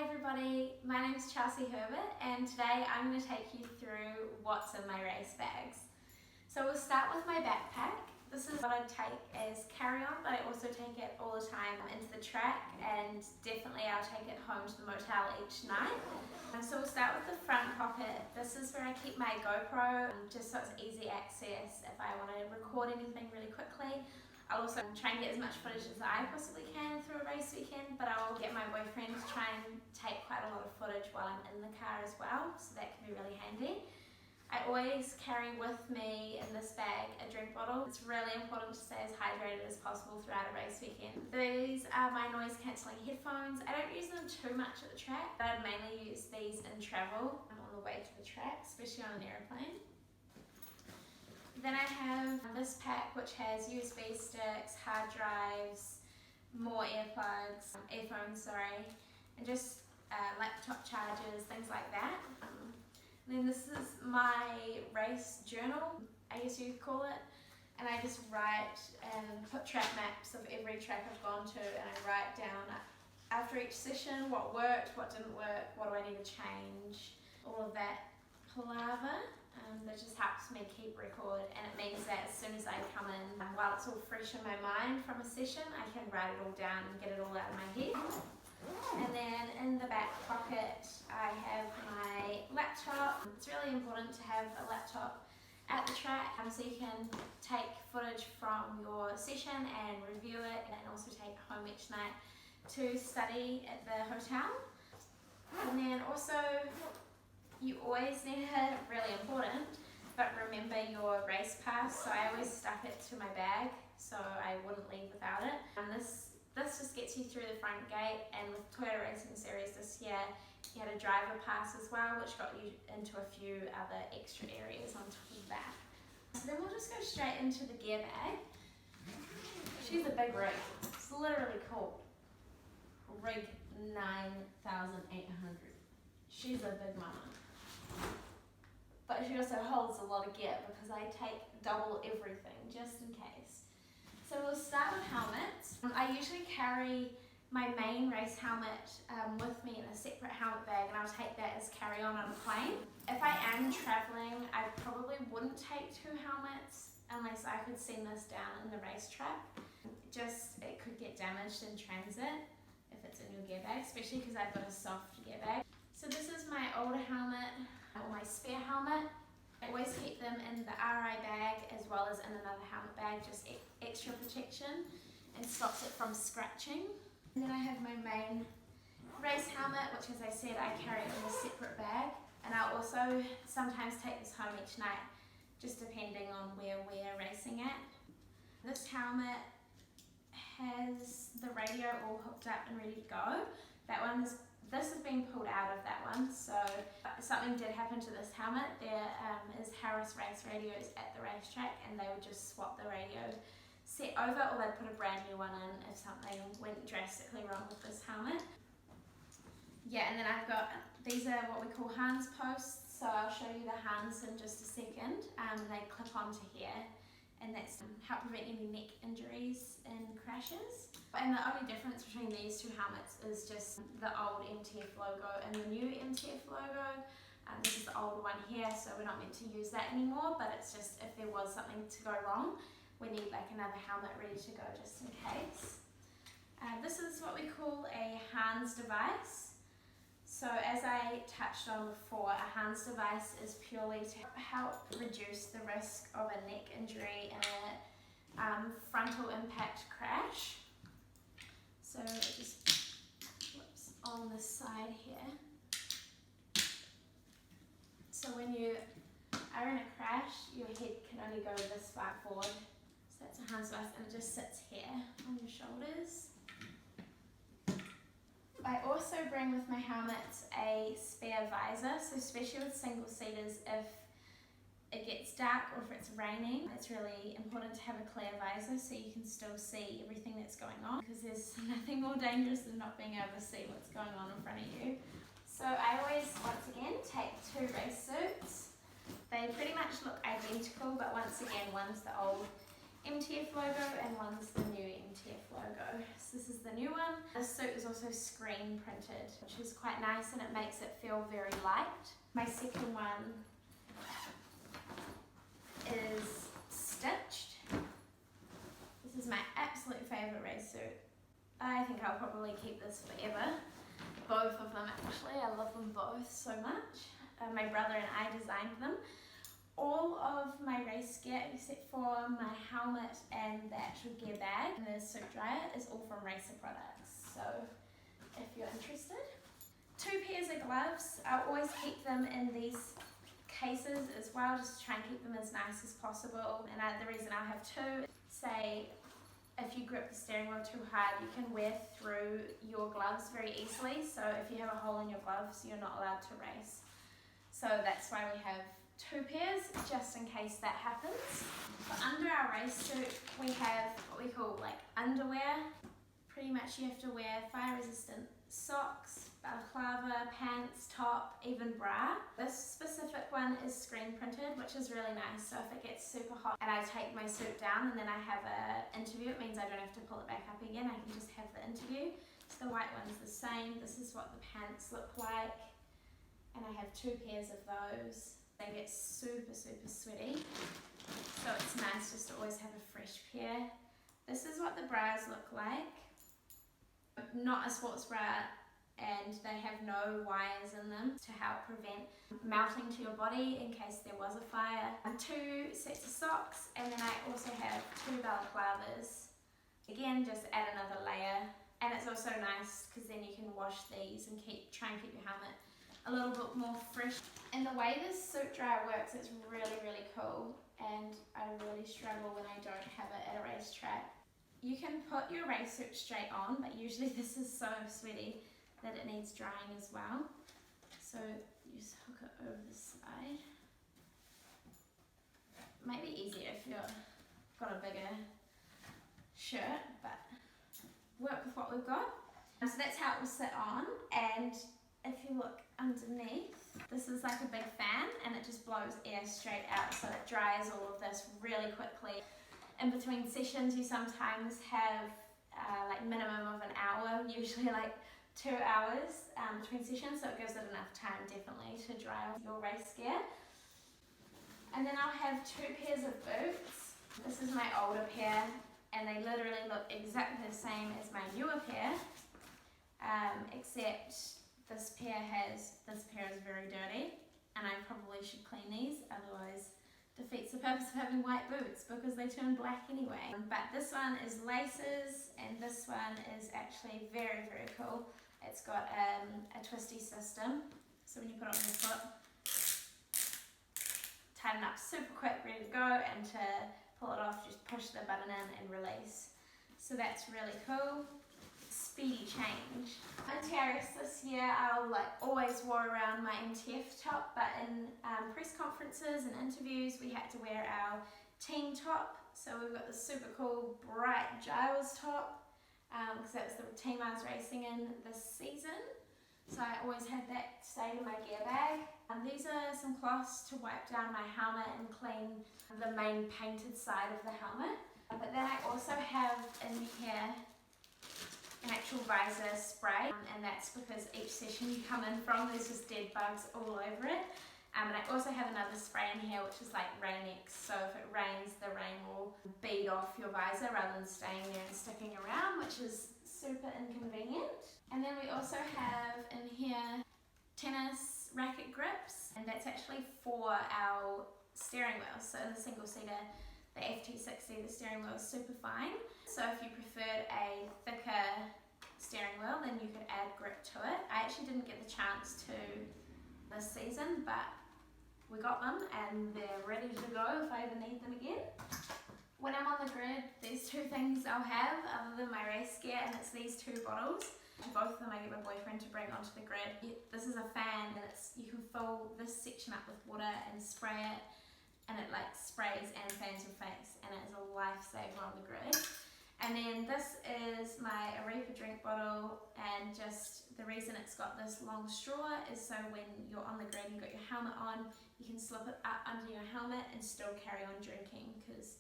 everybody, my name is Chelsea Herbert and today I'm going to take you through what's in my race bags. So we'll start with my backpack. This is what I take as carry-on, but I also take it all the time into the track, and definitely I'll take it home to the motel each night. So we'll start with the front pocket. This is where I keep my GoPro, just so it's easy access if I want to record anything really quickly. I'll also try and get as much footage as I possibly can through a race weekend, but I'll get my boyfriend to try and take quite a lot of footage while I'm in the car as well, so that can be really handy. I always carry with me in this bag a drink bottle. It's really important to stay as hydrated as possible throughout a race weekend. These are my noise cancelling headphones. I don't use them too much at the track, but I mainly use these in travel on the way to the track, especially on an aeroplane. Then I have this pack which has USB sticks, hard drives, more earplugs, earphones, and just laptop chargers, things like that. And then this is my race journal, I guess you could call it, and I just write and put track maps of every track I've gone to, and I write down after each session what worked, what didn't work, what do I need to change, all of that palaver. That just helps me keep record, and it means that as soon as I come in, while it's all fresh in my mind from a session, I can write it all down and get it all out of my head. And then in the back pocket I have my laptop. It's really important to have a laptop at the track so you can take footage from your session and review it, and also take it home each night to study at the hotel. And then also you always need to, really important, but remember your race pass. So I always stuck it to my bag so I wouldn't leave without it. And this just gets you through the front gate, and with Toyota Racing Series this year you had a driver pass as well, which got you into a few other extra areas on top of that. So then we'll just go straight into the gear bag. She's a big rig. It's literally called Rig 9800. She's a big mama. But she also holds a lot of gear because I take double everything just in case. So we'll start with helmets. I usually carry my main race helmet with me in a separate helmet bag, and I'll take that as carry-on on a plane. If I am traveling, I probably wouldn't take two helmets unless I could send this down in the racetrack. It could get damaged in transit if it's in your gear bag, especially because I've got a soft gear bag. So this is my older helmet, or my spare helmet. I always keep them in the RI bag as well as in another helmet bag, just extra protection and stops it from scratching. And then I have my main race helmet, which, as I said, I carry in a separate bag, and I'll also sometimes take this home each night, just depending on where we're racing at. This helmet has the radio all hooked up and ready to go. This has been pulled out of that one, so if something did happen to this helmet, there is Harris race radios at the racetrack, and they would just swap the radio set over, or they'd put a brand new one in if something went drastically wrong with this helmet. Yeah, and then these are what we call harness posts, so I'll show you the harness in just a second. They clip onto here, and that's to help prevent any neck injuries and crashes. And the only difference between these two helmets is just the old MTF logo and the new MTF logo. This is the old one here, so we're not meant to use that anymore, but it's just if there was something to go wrong, we need like another helmet ready to go just in case. This is what we call a Hans device. So as I touched on before, a Hans device is purely to help reduce the risk of a neck injury in a frontal impact crash. So it just flips on this side here. So when you are in a crash, your head can only go this far forward. So that's a Hans device, and it just sits here on your shoulders. I also bring with my helmets a spare visor, so especially with single seaters, if it gets dark or if it's raining, it's really important to have a clear visor so you can still see everything that's going on, because there's nothing more dangerous than not being able to see what's going on in front of you. So I always, once again, take two race suits. They pretty much look identical, but once again, one's the old MTF logo and one's the new MTF logo. So this is the new one. This suit is also screen printed, which is quite nice and it makes it feel very light. My second one is stitched. This is my absolute favourite race suit. I think I'll probably keep this forever. Both of them actually, I love them both so much. My brother and I designed them. All of my race gear except for my helmet and the actual gear bag and the suit dryer is all from Racer products, so if you're interested. 2 pairs of gloves. I always keep them in these cases as well, just to try and keep them as nice as possible. And the reason I have 2, say if you grip the steering wheel too hard, you can wear through your gloves very easily, so if you have a hole in your gloves you're not allowed to race. So that's why we have 2 pairs, just in case that happens. But under our race suit, we have what we call like underwear. Pretty much you have to wear fire resistant socks, balaclava, pants, top, even bra. This specific one is screen printed, which is really nice. So if it gets super hot and I take my suit down and then I have an interview, it means I don't have to pull it back up again. I can just have the interview. So the white one's the same. This is what the pants look like. And I have 2 pairs of those. They get super sweaty, so it's nice just to always have a fresh pair. This is what the bras look like. Not a sports bra, and they have no wires in them to help prevent melting to your body in case there was a fire. 2 sets of socks, and then I also have 2 balaclavas. Again, just add another layer, and it's also nice because then you can wash these and try and keep your helmet a little bit more fresh. And the way this suit dryer works, it's really cool, and I really struggle when I don't have it at a racetrack. You can put your race suit straight on, but usually this is so sweaty that it needs drying as well. So you just hook it over the side. Maybe easier if you've got a bigger shirt, but work with what we've got. So that's how it will sit on, and if you look underneath, this is like a big fan and it just blows air straight out, so it dries all of this really quickly. In between sessions you sometimes have like minimum of an hour, usually like 2 hours between sessions, so it gives it enough time definitely to dry off your race gear. And then I'll have 2 pairs of boots. This is my older pair and they literally look exactly the same as my newer pair, except this pair is very dirty, and I probably should clean these, otherwise defeats the purpose of having white boots because they turn black anyway. But this one is laces, and this one is actually very cool. It's got a twisty system, so when you put it on your foot, tighten up super quick, ready to go, and to pull it off, just push the button in and release. So that's really cool. Speedy change. In TRS this year, I'll always wore around my MTF top, but in press conferences and interviews, we had to wear our team top. So we've got this super cool bright Giles top, because that was the team I was racing in this season. So I always had that stayed in my gear bag. These are some cloths to wipe down my helmet and clean the main painted side of the helmet. But then I also have in here an actual visor spray, and that's because each session you come in from, there's just dead bugs all over it. And I also have another spray in here which is like Rain-X, so if it rains, the rain will bead off your visor rather than staying there and sticking around, which is super inconvenient. And then we also have in here tennis racket grips, and that's actually for our steering wheel. So in the single seater, the FT60, the steering wheel is super fine. So if you preferred a thicker steering wheel, then you could add grip to it. I actually didn't get the chance to this season, but we got them and they're ready to go if I ever need them again. When I'm on the grid, there's 2 things I'll have other than my race gear, and it's these 2 bottles. Both of them I get my boyfriend to bring onto the grid. This is a fan, and you can fill this section up with water and spray it, and it sprays and fans your face, and it is a lifesaver on the grid. And then this is my Arepa drink bottle, and just the reason it's got this long straw is so when you're on the grid and you've got your helmet on, you can slip it up under your helmet and still carry on drinking, because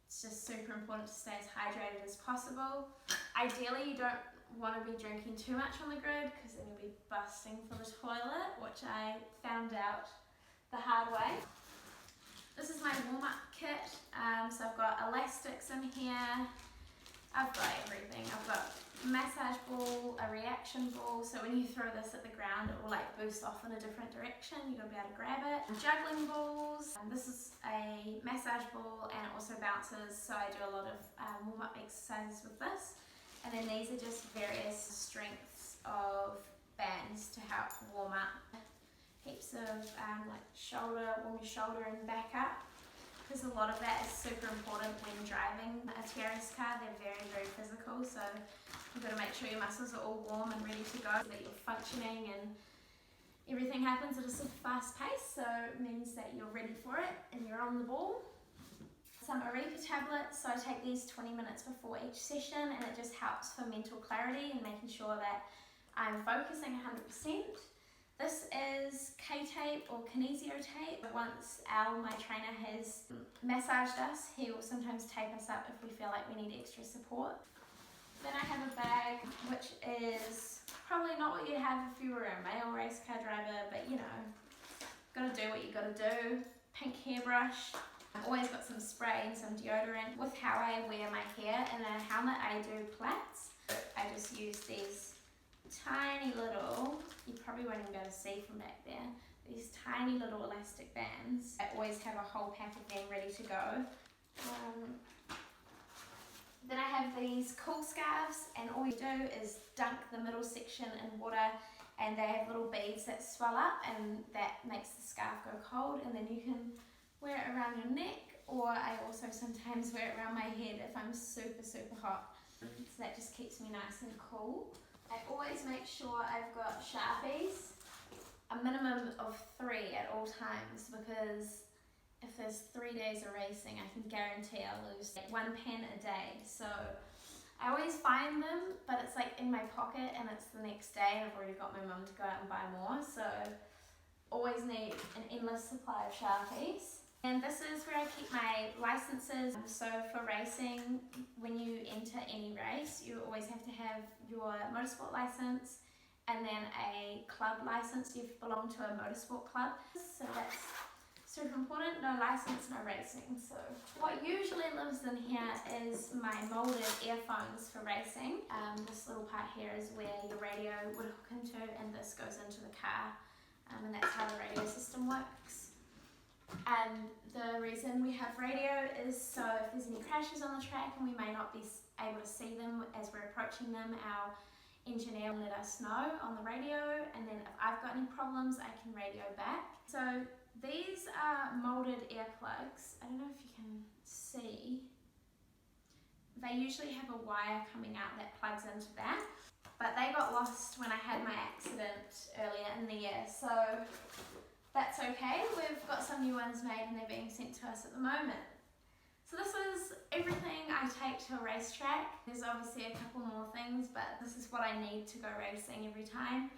It's just super important to stay as hydrated as possible. Ideally, you don't want to be drinking too much on the grid because then you'll be busting for the toilet, which I found out the hard way. This is my warm-up kit. So I've got elastics in here. I've got everything. I've got a massage ball, a reaction ball, so when you throw this at the ground it will like boost off in a different direction. You've got to be able to grab it. Juggling balls. This is a massage ball and it also bounces, so I do a lot of warm-up exercises with this. And then these are just various strengths of bands to help warm up. Heaps of like warm your shoulder and back up, because a lot of that is super important when driving a TRS car. They're very, very physical, so you've got to make sure your muscles are all warm and ready to go, so that you're functioning, and everything happens at a super fast pace, so it means that you're ready for it and you're on the ball. Some Arepa tablets, so I take these 20 minutes before each session, and it just helps for mental clarity and making sure that I'm focusing 100%. This is K-tape or kinesio tape. Once Al, my trainer, has massaged us, he will sometimes tape us up if we feel like we need extra support. Then I have a bag which is probably not what you'd have if you were a male race car driver, but you know, gotta do what you gotta do. Pink hairbrush. I've always got some spray and some deodorant. With how I wear my hair and a helmet, I do plaits. I just use these tiny little, you probably won't even be able to see from back there, these tiny little elastic bands. I always have a whole pack of them ready to go. Then I have these cool scarves, and all you do is dunk the middle section in water, and they have little beads that swell up, and that makes the scarf go cold, and then you can wear it around your neck, or I also sometimes wear it around my head if I'm super, super hot. So that just keeps me nice and cool. I always make sure I've got Sharpies, a minimum of 3 at all times, because if there's 3 days of racing, I can guarantee I'll lose 1 pen a day. So I always find them, but it's like in my pocket and it's the next day and I've already got my mum to go out and buy more. So always need an endless supply of Sharpies. And this is where I keep my licenses. So for racing, when you enter any race, you always have to have your motorsport license and then a club license. You belong to a motorsport club. So that's super important. No license, no racing. So what usually lives in here is my molded earphones for racing. This little part here is where your radio would hook into, and this goes into the car. And that's how the radio system works. And the reason we have radio is so if there's any crashes on the track and we may not be able to see them as we're approaching them, our engineer will let us know on the radio, and then if I've got any problems I can radio back. So these are molded earplugs. I don't know if you can see. They usually have a wire coming out that plugs into that, but they got lost when I had my accident earlier in the year, so that's okay. We've got some new ones made and they're being sent to us at the moment. So this is everything I take to a racetrack. There's obviously a couple more things, but this is what I need to go racing every time.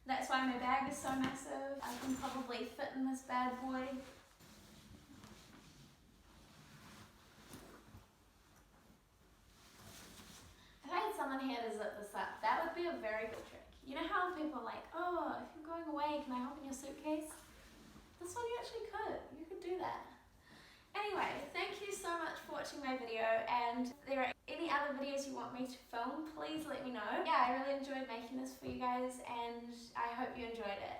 That's why my bag is so massive. I can probably fit in this bad boy. If I had someone here to zip this up, that would be a very good trick. You know how people are like, oh, if you're going away, can I hop in your suitcase? This one you actually could. You could do that. Anyway, thank you so much for watching my video, and if there are any other videos you want me to film, please let me know. Yeah, I really enjoyed making this for you guys, and I hope you enjoyed it.